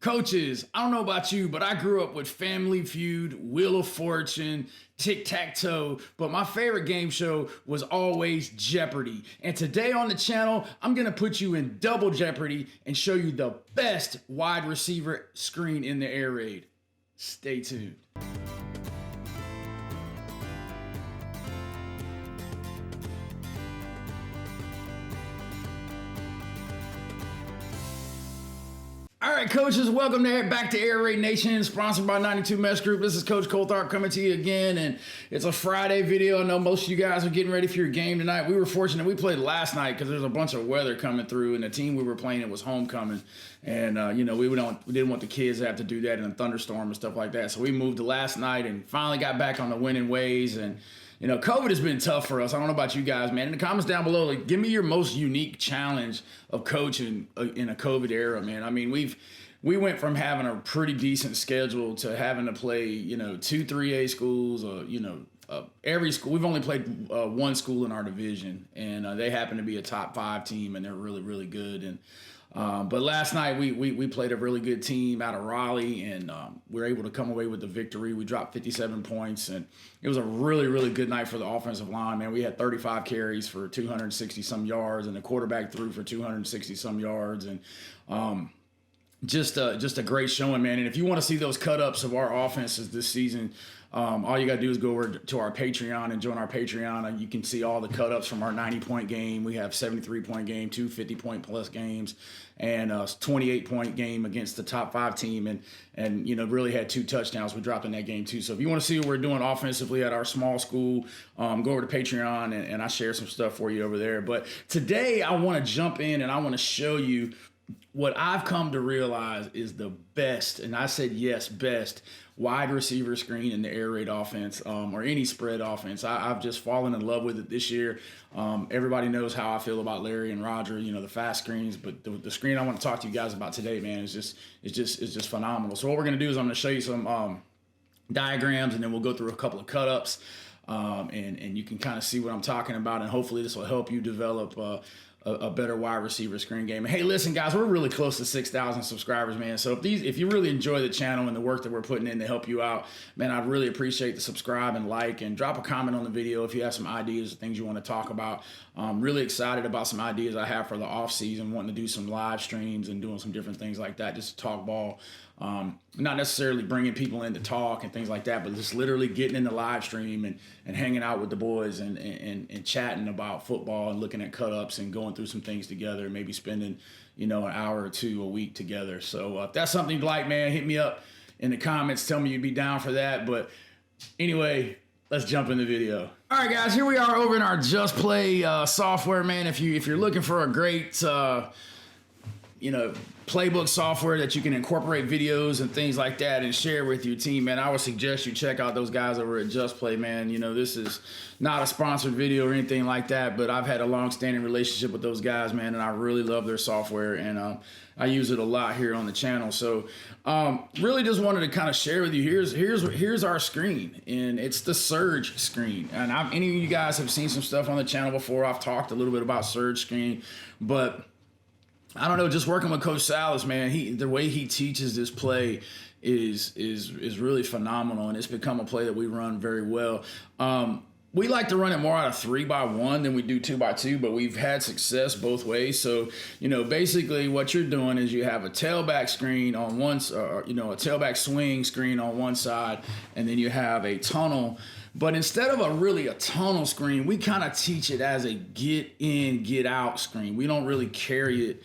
Coaches, I don't know about you, but I grew up with Family Feud, Wheel of Fortune, Tic-Tac-Toe, but my favorite game show was always Jeopardy. And today on the channel, I'm gonna put you in double Jeopardy and show you the best wide receiver screen in the air raid. Stay tuned. All right, coaches, welcome back to Air Raid Nation, sponsored by 92 Meshgroup. This is Coach Coltharp coming to you again, and it's a Friday video. I know most of you guys are getting ready for your game tonight. We were fortunate. We played last night because there's a bunch of weather coming through, and the team we were playing, it was homecoming. And, we didn't want the kids to have to do that in a thunderstorm and stuff like that. So we moved to last night and finally got back on the winning ways. And COVID has been tough for us. I don't know about you guys, man. In the comments down below, give me your most unique challenge of coaching in a COVID era, man. I mean, we went from having a pretty decent schedule to having to play, 2 3A schools, every school. We've only played one school in our division, and they happen to be a top 5 team, and they're really, really good. And but last night we played a really good team out of Raleigh, and we were able to come away with the victory. We dropped 57 points, and it was a really, really good night for the offensive line, man. We had 35 carries for 260-some yards, and the quarterback threw for 260-some yards, and just a great showing, man. And if you want to see those cut-ups of our offenses this season, all you got to do is go over to our Patreon and join our Patreon. And you can see all the cut-ups from our 90-point game. We have 73-point game, 2 50-point-plus games, and a 28-point game against the top 5 team. And really had 2 touchdowns we dropped in that game, too. So if you want to see what we're doing offensively at our small school, go over to Patreon, and I share some stuff for you over there. But today I want to jump in, and I want to show you what I've come to realize is the best, and I said yes, best wide receiver screen in the air raid offense, or any spread offense. I've just fallen in love with it this year. Everybody knows how I feel about Larry and Roger, the fast screens, but the screen I want to talk to you guys about today, man, is just phenomenal. So what we're gonna do is I'm gonna show you some diagrams, and then we'll go through a couple of cut-ups, and you can kind of see what I'm talking about, and hopefully this will help you develop a better wide receiver screen game. And hey, listen, guys, we're really close to 6,000 subscribers, man. So if you really enjoy the channel and the work that we're putting in to help you out, man, I'd really appreciate the subscribe and like, and drop a comment on the video if you have some ideas or things you want to talk about. I'm really excited about some ideas I have for the off season, wanting to do some live streams and doing some different things like that, just to talk ball. Not necessarily bringing people in to talk and things like that, but just literally getting in the live stream and hanging out with the boys and chatting about football and looking at cut-ups and going through some things together, maybe spending, an hour or 2 a week together. So if that's something you'd like, man, hit me up in the comments. Tell me you'd be down for that. But anyway, let's jump in the video. All right, guys, here we are over in our Just Play software, man. If you're looking for a great playbook software that you can incorporate videos and things like that and share with your team, man, I would suggest you check out those guys over at Just Play, man. This is not a sponsored video or anything like that, but I've had a long-standing relationship with those guys, man, and I really love their software, and I use it a lot here on the channel. So really just wanted to kind of share with you, here's our screen, and it's the Surge screen. And any of you guys have seen some stuff on the channel before. I've talked a little bit about Surge screen, but I don't know, just working with Coach Salas, man, the way he teaches this play is really phenomenal, and it's become a play that we run very well. We like to run it more out of 3x1 than we do 2x2, but we've had success both ways. So, basically what you're doing is you have a tailback screen on one, a tailback swing screen on one side, and then you have a tunnel. But instead of a tunnel screen, we kind of teach it as a get in, get out screen. We don't really carry it,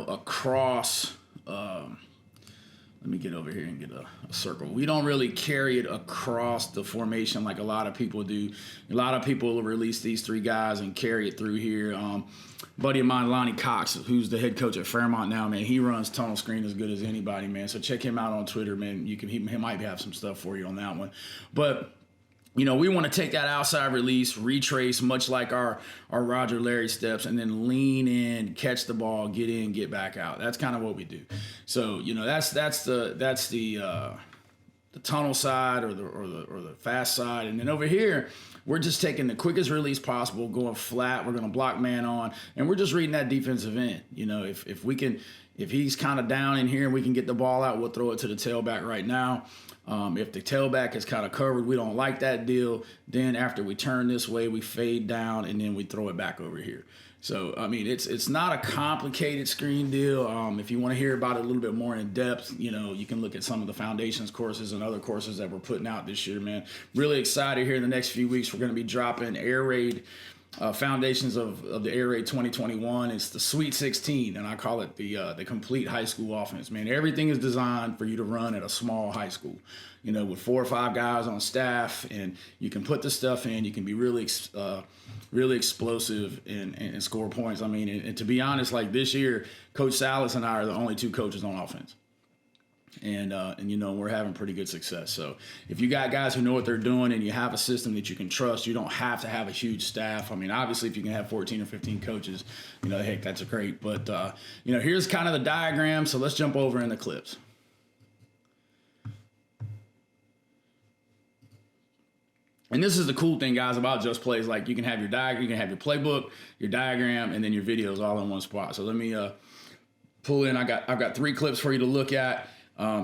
across. Let me get over here and get a circle. We don't really carry it across the formation like a lot of people do. A lot of people will release these 3 guys and carry it through here. Buddy of mine, Lonnie Cox, who's the head coach at Fairmont now, man, he runs tunnel screen as good as anybody, man. So check him out on Twitter, man. He might have some stuff for you on that one. But we want to take that outside release, retrace, much like our Roger Larry steps, and then lean in, catch the ball, get in, get back out. That's kind of what we do. So that's the tunnel side or the fast side. And then over here, we're just taking the quickest release possible, going flat. We're going to block man on, and we're just reading that defensive end. You know, if he's kind of down in here and we can get the ball out, we'll throw it to the tailback right now. If the tailback is kind of covered, we don't like that deal. Then after we turn this way, we fade down and then we throw it back over here. So, I mean, it's not a complicated screen deal. If you want to hear about it a little bit more in depth, you know, you can look at some of the foundations courses and other courses that we're putting out this year, man. Really excited here in the next few weeks. We're going to be dropping air raid foundations of the Air Raid 2021. It's the Sweet 16, and I call it the complete high school offense, man. Everything is designed for you to run at a small high school, you know, with 4 or 5 guys on staff, and you can put the stuff in. You can be really explosive and score points. I mean, and to be honest, like this year, Coach Salas and I are the only 2 coaches on offense. And you know, we're having pretty good success. So if you got guys who know what they're doing and you have a system that you can trust, you don't have to have a huge staff. I mean, obviously, if you can have 14 or 15 coaches, you know, heck, that's great. But, you know, here's kind of the diagram. So let's jump over in the clips. And this is the cool thing, guys, about Just Plays. Like, you can have your diagram, you can have your playbook, your diagram, and then your videos all in one spot. So let me pull in. I've got 3 clips for you to look at.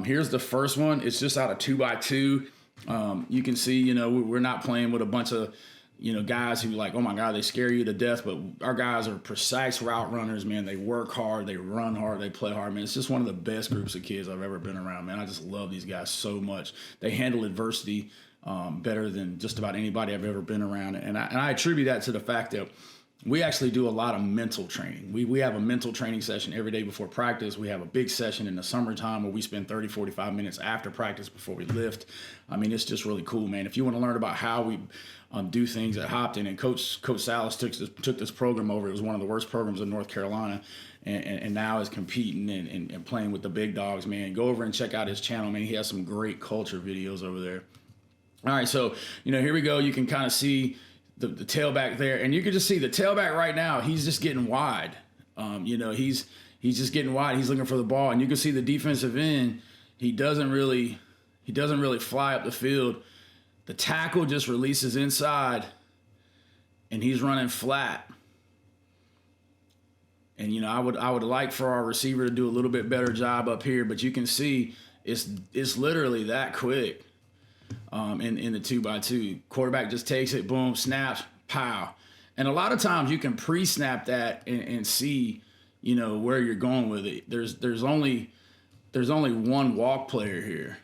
Here's the first one. It's just out of 2x2. You can see, you know, we're not playing with a bunch of, you know, guys who like, oh my God, they scare you to death. But our guys are precise route runners, man. They work hard, they run hard, they play hard, man. It's just one of the best groups of kids I've ever been around, man. I just love these guys so much. They handle adversity better than just about anybody I've ever been around. And I attribute that to the fact that we actually do a lot of mental training. We have a mental training session every day before practice. We have a big session in the summertime where we spend 30, 45 minutes after practice before we lift. I mean, it's just really cool, man. If you want to learn about how we do things at Hopton, and Coach Salas took this program over. It was one of the worst programs in North Carolina, and now is competing and playing with the big dogs, man. Go over and check out his channel, man. He has some great culture videos over there. All right, so, you know, here we go. You can kind of see the tailback there, and you can just see the tailback right now. He's just getting wide. You know, he's just getting wide. He's looking for the ball, and you can see the defensive end. He doesn't really fly up the field. The tackle just releases inside, and he's running flat. And you know, I would like for our receiver to do a little bit better job up here, but you can see it's literally that quick. In the 2x2, quarterback just takes it, boom, snaps, pow. And a lot of times you can pre-snap that and see, you know, where you're going with it. There's only one walk player here,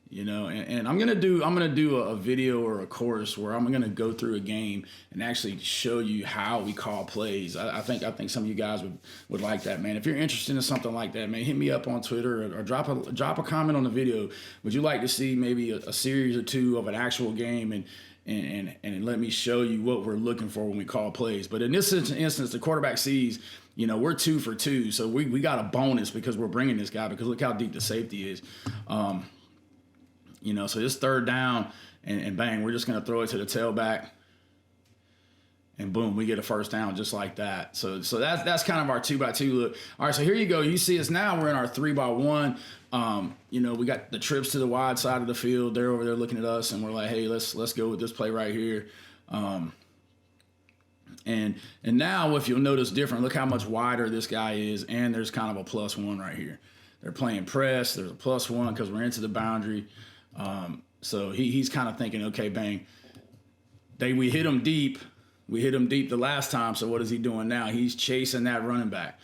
you know. And I'm gonna do a video or a course where I'm gonna go through a game and actually show you how we call plays. I think some of you guys would like that, man. If you're interested in something like that, man, hit me up on Twitter or drop a comment on the video. Would you like to see maybe a series or 2 of an actual game and let me show you what we're looking for when we call plays? But in this instance, the quarterback sees, you know, we're 2 for 2, so we got a bonus because we're bringing this guy, because look how deep the safety is. You know, so this 3rd down, and bang, we're just going to throw it to the tailback, and boom, we get a 1st down just like that. So that's kind of our 2x2 look. All right, so here you go. You see us now. We're in our 3x1. You know, we got the trips to the wide side of the field. They're over there looking at us, and we're like, hey, let's go with this play right here. And now, if you'll notice different, look how much wider this guy is, and there's kind of a +1 right here. They're playing press. There's a +1 because we're into the boundary. So he's kind of thinking, okay, bang, we hit him deep. We hit him deep the last time. So what is he doing now? He's chasing that running back.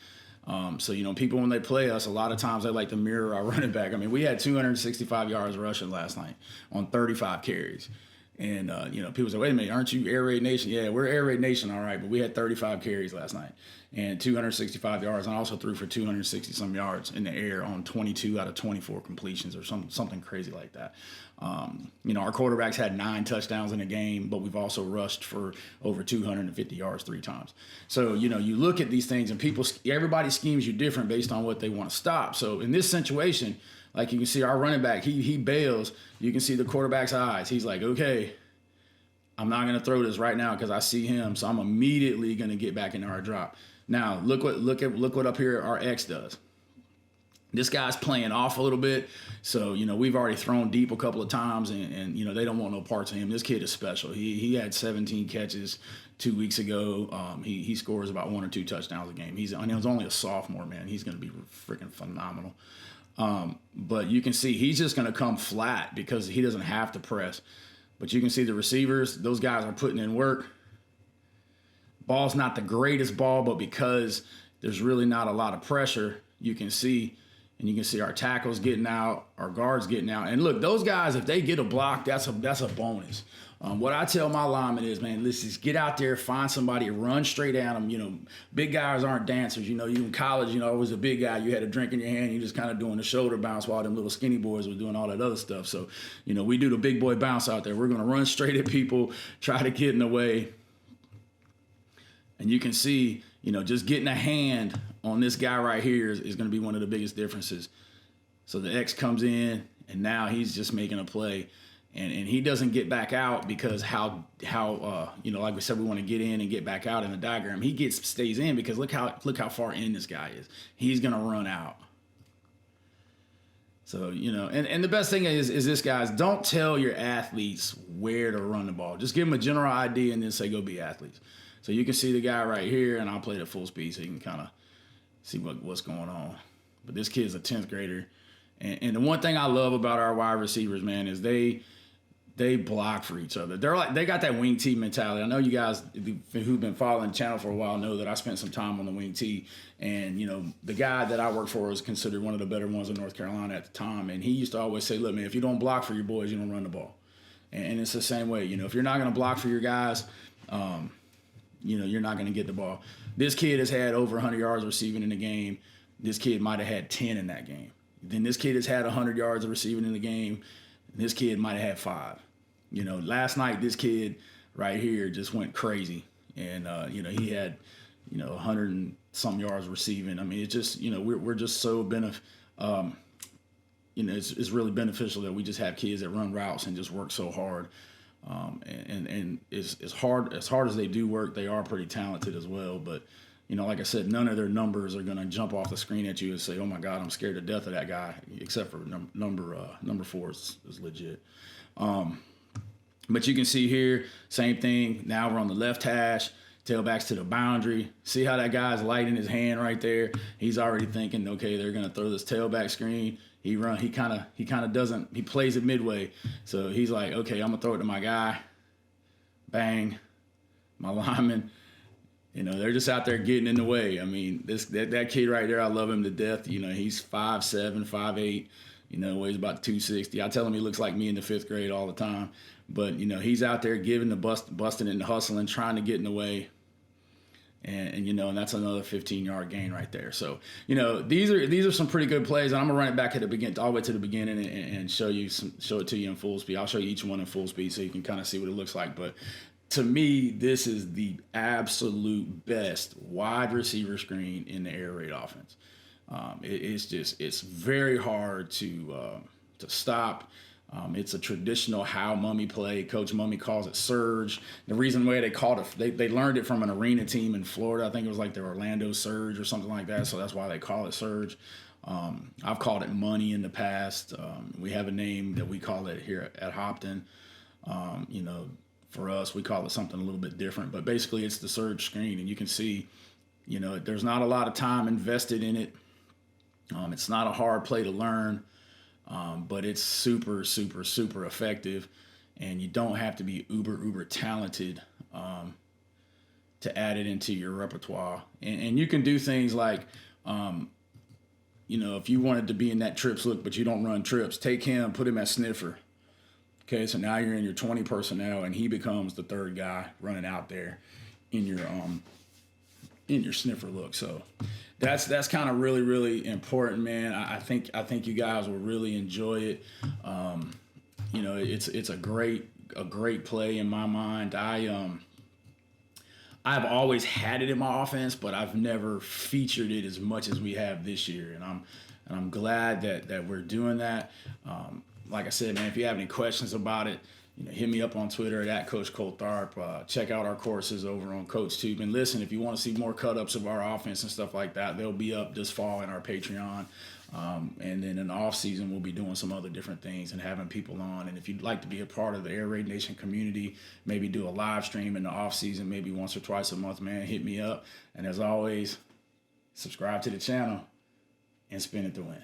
So, you know, people, when they play us, a lot of times they like to mirror our running back. I mean, we had 265 yards rushing last night on 35 carries. And, you know, people say, wait a minute, aren't you Air Raid Nation? Yeah, we're Air Raid Nation, all right, but we had 35 carries last night and 265 yards. And I also threw for 260-some yards in the air on 22 out of 24 completions or something crazy like that. You know, our quarterbacks had 9 touchdowns in a game, but we've also rushed for over 250 yards 3 times. So, you know, you look at these things and everybody schemes you different based on what they want to stop. So in this situation, like you can see our running back, he bails. You can see the quarterback's eyes. He's like, okay, I'm not going to throw this right now because I see him, so I'm immediately going to get back into our drop. Now, look what up here our X does. This guy's playing off a little bit. So, we've already thrown deep a couple of times, and they don't want no parts of him. This kid is special. He had 17 catches 2 weeks ago. He scores about 1 or 2 touchdowns a game. He's only a sophomore, man. He's going to be freaking phenomenal. But you can see he's just going to come flat because he doesn't have to press. But you can see the receivers, those guys are putting in work. Ball's not the greatest ball, but because there's really not a lot of pressure, you can see our tackles getting out, our guards getting out. And look, those guys, if they get a block, that's a bonus. What I tell my linemen is, man, let's just get out there, find somebody, run straight at them. Big guys aren't dancers. You in college, I was a big guy. You had a drink in your hand. You just kind of doing the shoulder bounce while them little skinny boys were doing all that other stuff. So, we do the big boy bounce out there. We're going to run straight at people, try to get in the way. And you can see, just getting a hand on this guy right here is going to be one of the biggest differences. So the X comes in, and now he's just making a play. And he doesn't get back out because how like we said, we want to get in and get back out in the diagram. He stays in because look how far in this guy is. He's going to run out. So, and the best thing is this, guys, don't tell your athletes where to run the ball. Just give them a general idea and then say, go be athletes. So you can see the guy right here, and I'll play it at full speed so you can kind of see what's going on. But this kid's a 10th grader. And the one thing I love about our wide receivers, man, is they block for each other. They got that wing tee mentality. I know you guys who've been following the channel for a while know that I spent some time on the wing tee. And, the guy that I work for was considered one of the better ones in North Carolina at the time. And he used to always say, look, man, if you don't block for your boys, you don't run the ball. And it's the same way. If you're not going to block for your guys, you're not going to get the ball. This kid has had over 100 yards receiving in the game. This kid might have had 10 in that game. Then this kid has had 100 yards of receiving in the game. This kid might have had 5. Last night this kid right here just went crazy. And, he had, 100 and some yards receiving. I mean, it's just, we're just so it's really beneficial that we just have kids that run routes and just work so hard. And as hard as they do work, they are pretty talented as well. But, like I said, none of their numbers are going to jump off the screen at you and say, oh, my God, I'm scared to death of that guy, except for number 4 is legit. But you can see here, same thing. Now we're on the left hash, tailbacks to the boundary. See how that guy's lighting his hand right there? He's already thinking, okay, they're going to throw this tailback screen. He kind of doesn't, he plays it midway. So he's like, okay, I'm going to throw it to my guy. Bang. My lineman. They're just out there getting in the way. I mean, that kid right there, I love him to death. He's 5'7", 5'8", weighs about 260. I tell him he looks like me in the 5th grade all the time. But, he's out there giving the busting and hustling, trying to get in the way. And that's another 15-yard gain right there. So, these are some pretty good plays. And I'm gonna run it back at the beginning, all the way to the beginning, and show it to you in full speed. I'll show you each one in full speed so you can kind of see what it looks like. But to me, this is the absolute best wide receiver screen in the air raid offense. It's very hard to stop. It's a traditional how Mumme play. Coach Mumme calls it surge. The reason why they called it, they learned it from an arena team in Florida. I think it was like the Orlando Surge or something like that. So that's why they call it surge. I've called it money in the past. We have a name that we call it here at Hopton. For us, we call it something a little bit different. But basically, it's the surge screen. And you can see, there's not a lot of time invested in it. It's not a hard play to learn. But it's super, super, super effective, and you don't have to be uber talented to add it into your repertoire. And you can do things like, if you wanted to be in that trips look, but you don't run trips, take him, put him at sniffer. Okay, so now you're in your 20 personnel, and he becomes the 3rd guy running out there in your sniffer look. So that's kind of really, really important, man. I think you guys will really enjoy it. It's a great play in my mind. I've always had it in my offense, but I've never featured it as much as we have this year, and I'm glad that we're doing that. Like I said, man, if you have any questions about it, hit me up on Twitter at Coach Coltharp. Check out our courses over on CoachTube. And listen, if you want to see more cut-ups of our offense and stuff like that, they'll be up this fall in our Patreon. And then in the off season, we'll be doing some other different things and having people on. And if you'd like to be a part of the Air Raid Nation community, maybe do a live stream in the off season, maybe once or twice a month, man, hit me up. And as always, subscribe to the channel and spin it to win.